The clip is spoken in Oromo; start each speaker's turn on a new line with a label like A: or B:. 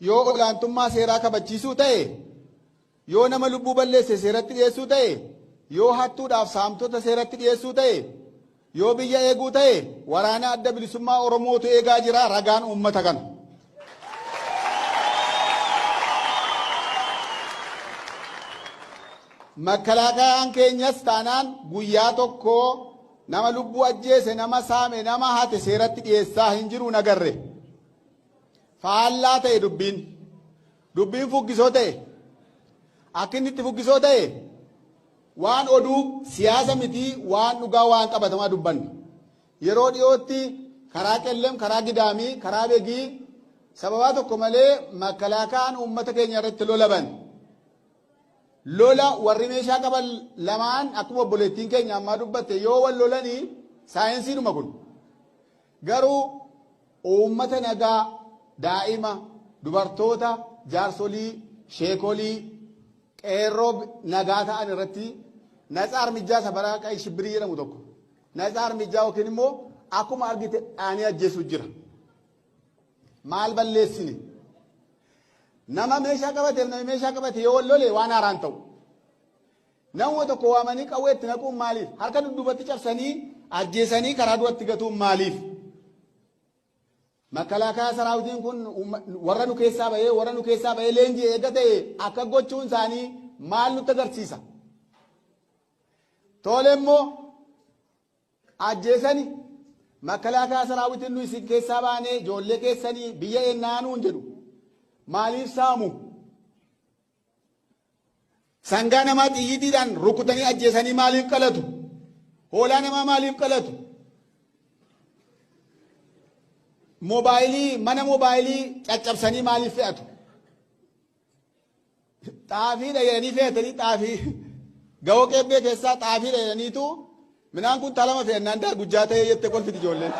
A: yoo olaantummaa seeraa kabachiisuu ta'e, yoo nama lubbuu balleesse seeratti dhiyeessuu ta'e, yoo hattuudhaaf saamtota seeratti dhiyeessuu ta'e, yoo biyya eeguu ta'e, waraana adda bilisummaa Oromootu eegaa jira ragaan uummata kana. Makkalaaqayaan keenyas taanaan guyyaa tokko nama lubbuu ajjeese, nama saame, nama hate seeratti dhiyeessaa hin jiru nagarre. Faallaa ta'e dubbiin fuggisoo ta'e, akka inni itti fuggisoo ta'e waan oduu siyaasa mitii waan dhugaa waan qabatamaa dubbanne. Yeroo dhiyootti karaa qellem, karaa gidaamii, karaa beegii sababaa tokko malee makkalaaqaan uummata keenya irratti lolaban. Lola warri meeshaa qaban lamaan akkuma obboleettiin keenya ammaa dubbatte yoo wal lolanii saayinsiidhuma kun. Garuu uummata nagaa, daa'ima, dubartoota, jaarsolii, sheekolii, qeerroo nagaa ta'an irratti natsaa armijaa safaraa qayi shibbirii jedhamu tokko. Natsaa armijaa yookiin immoo akkuma argite dhaanii ajjeesuu jira. Maal balleessini? Nama meeshaa qabateef nama meeshaa qabate yoo wal lole waan haaraan ta'u. Namuma tokko waamanii qawweetti naquun maaliif? Harka dudduubatti cabsanii ajjeesanii karaa duratti gatuun maaliif? Makalaakaa saraawitiin kun warra nu keessaa bahee leenjii eega ta'e akka gochuun isaanii maal nutti agarsiisa? Tole immoo ajjeesanii makalaakaa saraawitiin nu isin keessaa baanee ijoollee keessanii biyya eennaanuu hin jedhu. Maaliif saamu? Sangaa namaa xiyyiitiidhaan rukutanii ajjeesanii maaliif qalatu? Hoolaa namaa maaliif qalatu? Mana moobaayilii caccabsanii maaliif fe'atu? Xaafii dhayanii fe'atanii xaafii ga'oo qebbee keessaa xaafii dhayaniitu minaan kun talama fe'annaan daa gujjaa ta'ee jettee kolfiti ijoolleen.